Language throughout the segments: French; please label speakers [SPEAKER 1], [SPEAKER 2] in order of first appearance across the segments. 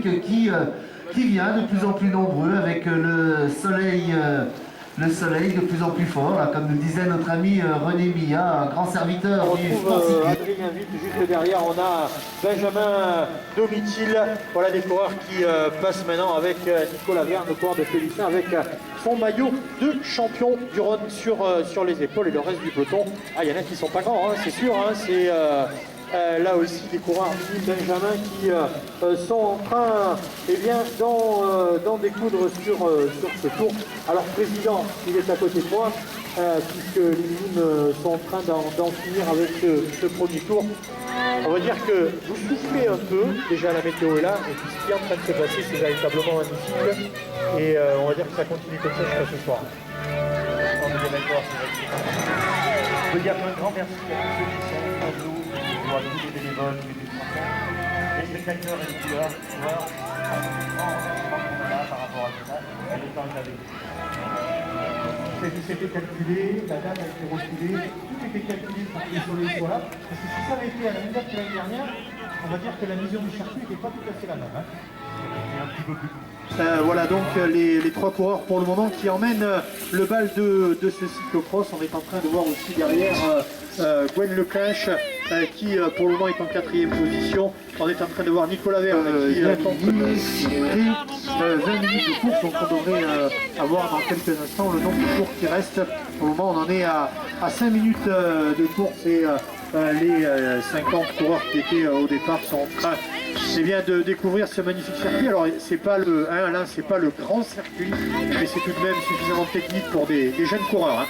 [SPEAKER 1] qui vient de plus en plus nombreux avec le soleil de plus en plus fort, là, comme nous disait notre ami René Milla, un grand serviteur
[SPEAKER 2] on
[SPEAKER 1] du
[SPEAKER 2] retrouve Adrien Witt juste derrière, on a Benjamin Domitil, voilà des coureurs qui passent maintenant avec Nicolas Verne, le coureur de Félicien, avec son maillot de champion du Rhône sur les épaules, et le reste du peloton. Ah, il y en a qui sont pas grands, hein, c'est sûr, hein, c'est là aussi des coureurs mini Benjamin qui sont en train d'en découdre sur ce tour. Alors président, il est à côté de moi, puisque les minimes sont en train d'en finir avec ce premier tour. On va dire que vous soufflez un peu, déjà la météo est là, et puis ce qui est en train de se passer, c'est véritablement magnifique. Et on va dire que ça continue comme ça jusqu'à ce soir. On est bien d'accord, c'est vrai. Je veux dire un grand merci à tous ceux qui sont autour de nous, à tous les bénévoles, tous les spectateurs et les joueurs, un grand remerciement qu'on a par rapport à ça, et le temps est avec nous. C'était calculé, la date a été reculée, tout était calculé pour que le soleil soit là, parce que si ça avait été à la même date que l'année dernière, on va dire que la vision du circuit n'était pas tout à fait la même. Hein. Et un petit peu plus. Voilà donc les trois coureurs pour le moment qui emmènent le bal de ce cyclocross. On est en train de voir aussi derrière Gwen Leclinch qui pour le moment est en 4e position. On est en train de voir Nicolas Verne qui tente 20 minutes de course, donc on devrait avoir dans quelques instants le nombre de courses qui reste. Pour le moment on en est à 5 minutes de course et les 50 coureurs qui étaient au départ sont en train de découvrir ce magnifique circuit. Alors c'est pas le c'est pas le grand circuit, mais c'est tout de même suffisamment technique pour des jeunes coureurs. Hein.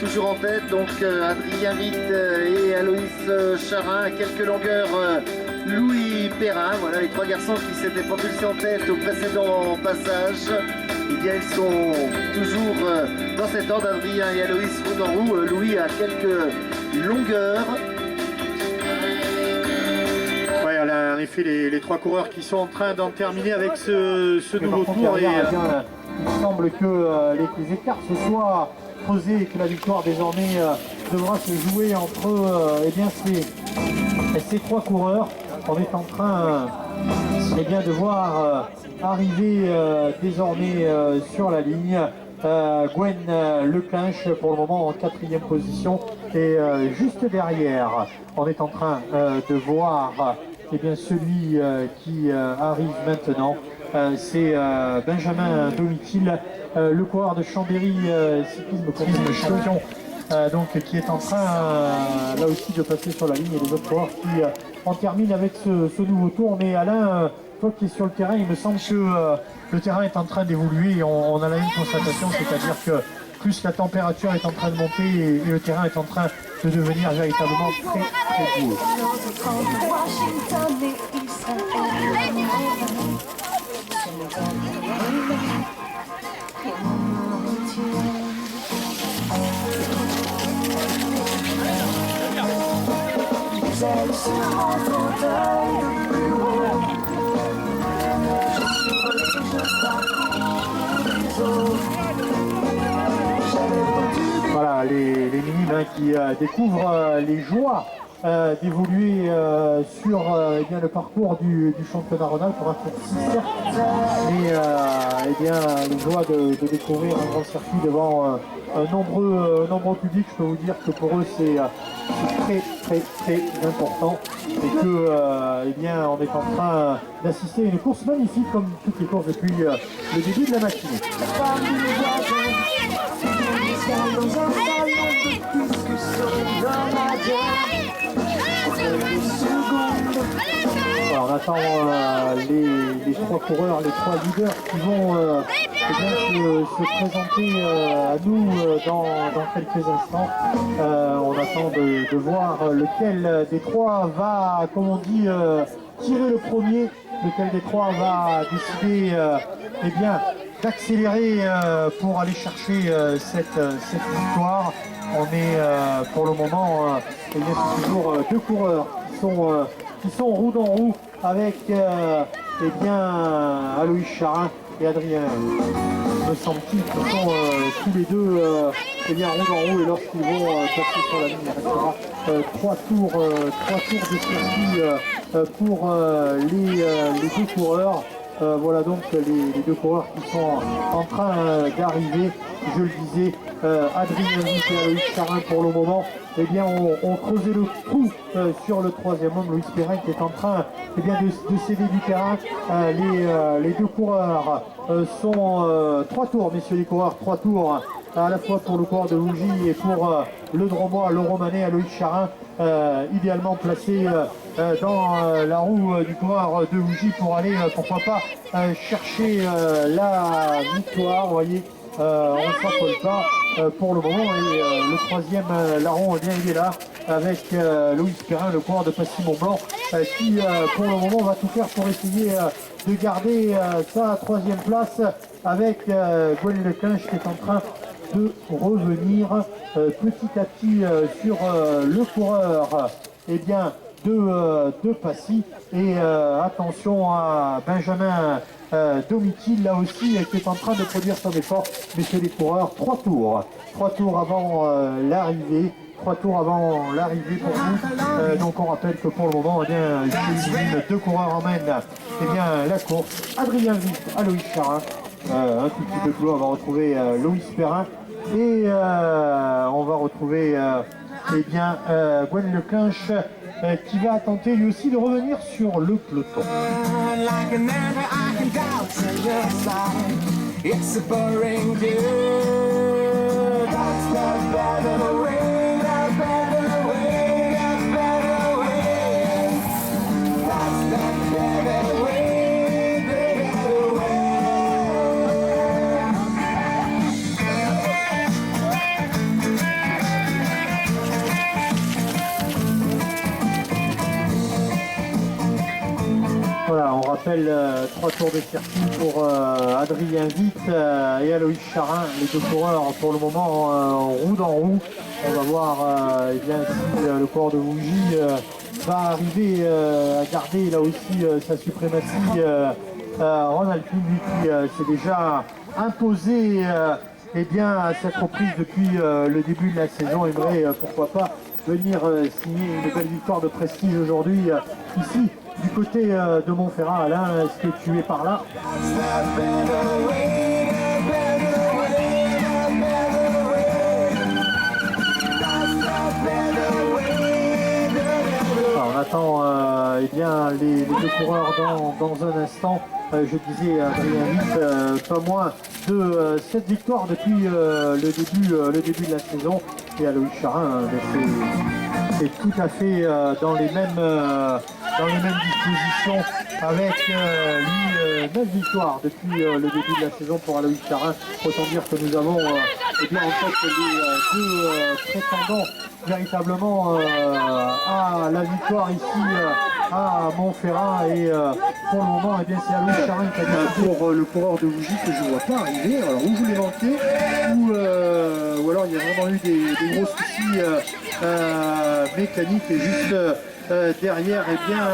[SPEAKER 2] Toujours en tête, donc Adrien Witt et Aloïs Charin, à quelques longueurs Louis Perrin, voilà les trois garçons qui s'étaient propulsés en tête au précédent passage. Eh bien ils sont toujours dans cet ordre, Adrien et Aloïs roue en roue, Louis à quelques longueurs. Ouais, en effet les trois coureurs qui sont en train d'en terminer avec ce nouveau tour. Et, il semble que les écarts se soient creusés et que la victoire désormais devra se jouer entre ces trois coureurs. On est en train de voir arriver désormais sur la ligne Gwen Leclinch pour le moment en 4e position et juste derrière on est en train de voir celui qui arrive maintenant. C'est Benjamin Domitil, le coureur de Chambéry cyclisme champion, qui est en train là aussi de passer sur la ligne, et les autres coureurs qui en terminent avec ce nouveau tour. Mais Alain, toi qui es sur le terrain, il me semble que le terrain est en train d'évoluer et on a la même constatation, c'est-à-dire que plus la température est en train de monter et le terrain est en train de devenir véritablement très très beau. Voilà, les minimes hein, qui découvrent les joies d'évoluer sur eh bien, le parcours du championnat Rhône-Alpes pour un raccourci certes, mais eh bien, les joies de découvrir un grand circuit devant un nombreux public. Je peux vous dire que pour eux c'est très important et que eh bien, on est en train d'assister à une course magnifique comme toutes les courses depuis le début de la matinée. Voilà, on attend les trois coureurs, les trois leaders qui vont eh bien, se présenter à nous dans quelques instants. On attend de voir lequel des trois va, comme on dit, tirer le premier, lequel des trois va décider eh bien, d'accélérer pour aller chercher cette victoire. On est pour le moment, eh bien, c'est toujours deux coureurs qui sont roue dans roue avec eh bien, Aloïs Charin et Adrien. Me semble-t-il qu'ils sont tous les deux eh bien, roue dans roue et lorsqu'ils vont passer sur la ligne, il restera trois tours de circuit pour les deux coureurs. Voilà donc les deux coureurs qui sont en train d'arriver. Je le disais, Adrien Vic et Aloïs Charin pour le moment, eh bien, on creusait le trou sur le troisième homme, Louis Perrin, qui est en train eh bien, de céder du terrain. Les deux coureurs sont trois tours, messieurs les coureurs, trois tours à la fois pour le coureur de Lougy et pour le Dromois, le Romanais, Aloïs Charin, idéalement placé dans la roue du coureur de Lougy pour aller, pourquoi pas, chercher la victoire. Vous voyez, on ne s'appelle pas pour le moment et le troisième larron, eh bien, il est là avec Louis Perrin, le coureur de Passy-Mont-Blanc, qui pour le moment va tout faire pour essayer de garder sa troisième place avec Gwen Leclinch qui est en train de revenir petit à petit sur le coureur eh bien, de Passy. Et attention à Benjamin Domitil, là aussi, qui est en train de produire son effort. Messieurs les coureurs, trois tours avant l'arrivée. 3 tours avant l'arrivée pour vous. Donc on rappelle que pour le moment, eh bien, deux coureurs emmènent eh bien, la course. Adrien Vic, Aloïs Charin. Un tout petit peu plus loin, on va retrouver Louis Perrin. Et on va retrouver eh bien, Gwen Leclinch qui va tenter lui aussi de revenir sur le peloton. Voilà, on rappelle 3 tours de circuit pour Adrien Vic et Aloïs Charin, les deux coureurs pour le moment roue dans roue. On va voir eh bien, si le coureur de Vougy va arriver à garder là aussi sa suprématie. Rhône-Alpine, lui qui s'est déjà imposé eh bien, à cette reprise depuis le début de la saison, aimerait pourquoi pas venir signer une belle victoire de prestige aujourd'hui ici du côté de Montferrat. Alain, est-ce que tu es par là? Alors, on attend eh bien, les deux coureurs dans un instant. Je disais Adrien Vic, pas moins de 7 victoires depuis le début de la saison. Et Aloïs Charin, c'est tout à fait dans les mêmes dispositions avec lui 9 victoires depuis le début de la saison pour Aloïs Charin. Autant dire que nous avons eh bien, en fait les deux prétendants véritablement à la victoire ici à Montferrat et pour le moment eh bien, c'est Aloïs Charin qui a dit pour le coureur de Vougy que je ne vois pas arriver. Alors où je l'ai manqué ou alors il y a vraiment eu des gros soucis mécaniques et juste derrière, eh bien,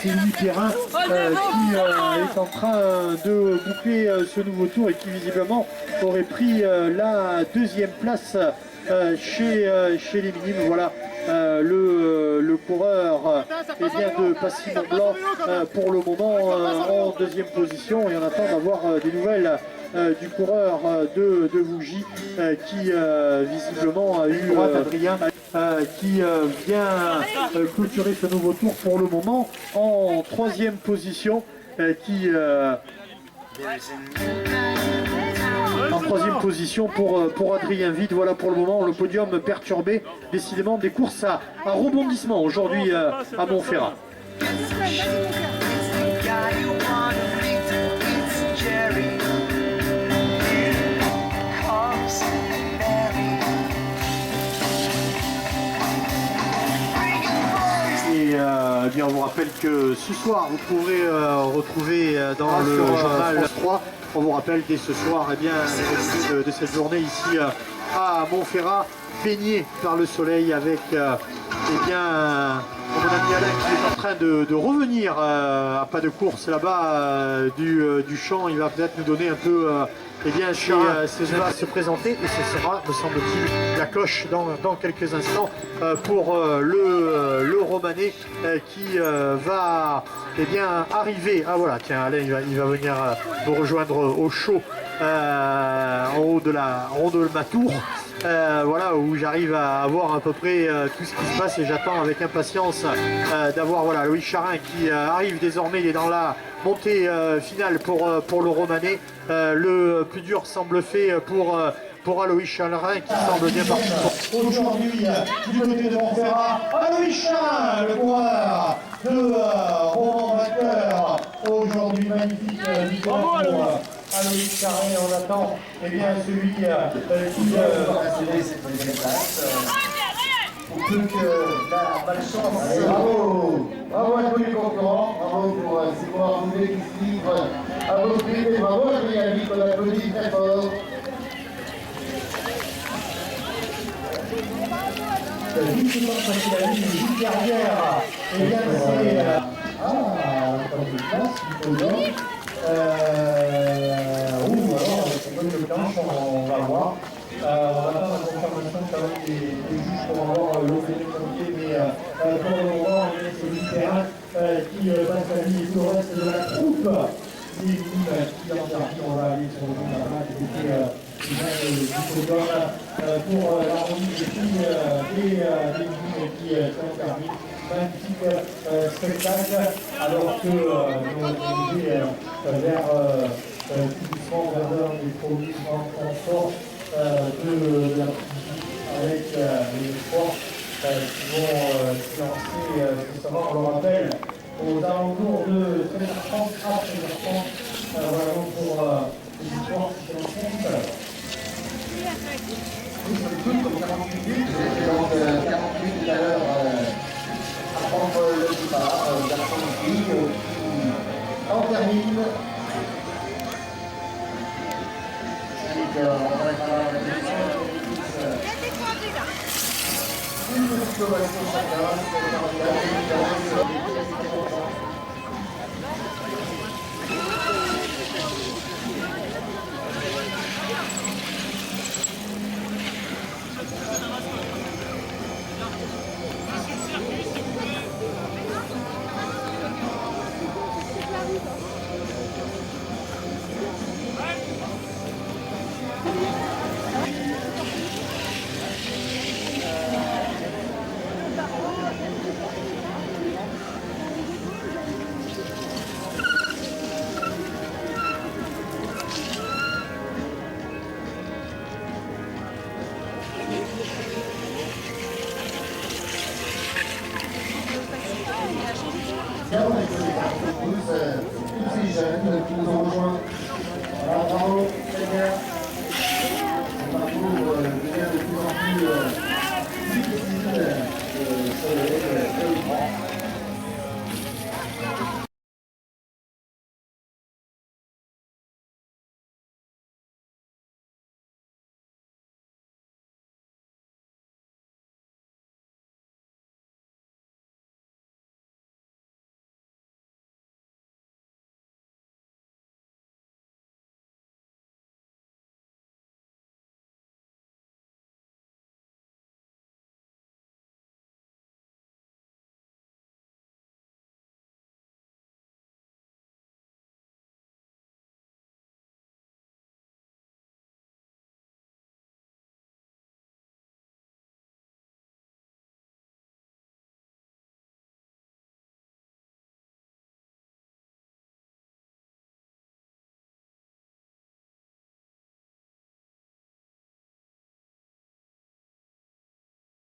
[SPEAKER 2] c'est Louis Perrin qui est en train de boucler ce nouveau tour et qui visiblement aurait pris la deuxième place chez les minimes. Voilà le coureur eh bien, de Passy-Mont-Blanc pour le moment en deuxième position, et on attend d'avoir des nouvelles du coureur de Vougy qui visiblement a eu Adrien qui vient clôturer ce nouveau tour pour le moment en troisième position en troisième position pour Adrien Vide. Voilà pour le moment le podium perturbé, décidément des courses à rebondissement aujourd'hui à Montferrat. Eh bien, on vous rappelle que ce soir, vous pourrez retrouver dans le journal France 3, on vous rappelle dès ce soir, eh bien, de cette journée ici à Montferrat, baigné par le soleil avec eh bien, mon ami Alain qui est en train de revenir à pas de course là-bas du champ. Il va peut-être nous donner un peu eh bien, il va se présenter, et ce sera, me semble-t-il, la cloche dans quelques instants pour le Romanais qui va eh bien, arriver. Ah voilà, tiens, Alain, il va venir nous rejoindre au show en haut de ma tour. Voilà, où j'arrive à voir à peu près tout ce qui se passe, et j'attends avec impatience d'avoir voilà, Loïc Charin qui arrive désormais. Il est dans la montée finale pour le Romanais. Le plus dur semble fait pour Aloïs Charin qui semble bien parti. Aujourd'hui, du côté de Montferrat, Aloïs Charin, le coureur de Roman vainqueur. Aujourd'hui, magnifique victoire pour Aloïs Charin. On attend eh bien, celui qui va accéder cette deuxième place. Pour peu que la malchance.
[SPEAKER 1] Bravo! Bravo à tous les concurrents, bravo pour ces coureurs doublés qui se livrent à vos pieds, et bravo à Adrien Vide, qu'on applaudit très fort.
[SPEAKER 2] Justement, parce qu'il a eu une petite carrière, et bien c'est la troisième place, du podium. Oui, alors, c'est bonne de planche, on va voir. On va attendre la confirmation quand même des juges pour avoir l'opinion de comité, mais pour le moment, c'est Louis Perrin qui passe la vie et tout le reste de la troupe. Des minimes qui en dernier, on va aller sur le monde là-bas, qui était du podium pour la remise des filles des minimes qui sont permis. Magnifique spectacle, alors que nous avons dirigé vers tout doucement vers des produits en transport de la avec les sports qui vont se lancer, justement, on le rappelle, aux alentours de 13h30 à 13h30, voilà donc pour les sports qui se lancent tout à l'heure.
[SPEAKER 1] Oui, sur les coups, comme 48 minutes, vous étiez donc 48 tout à l'heure à prendre le départ, garçon et fille, qui en termine. On va préparer la question. Une petite ovation chacun. Tous ces jeunes qui nous ont rejoints. Voilà, bravo, très bien.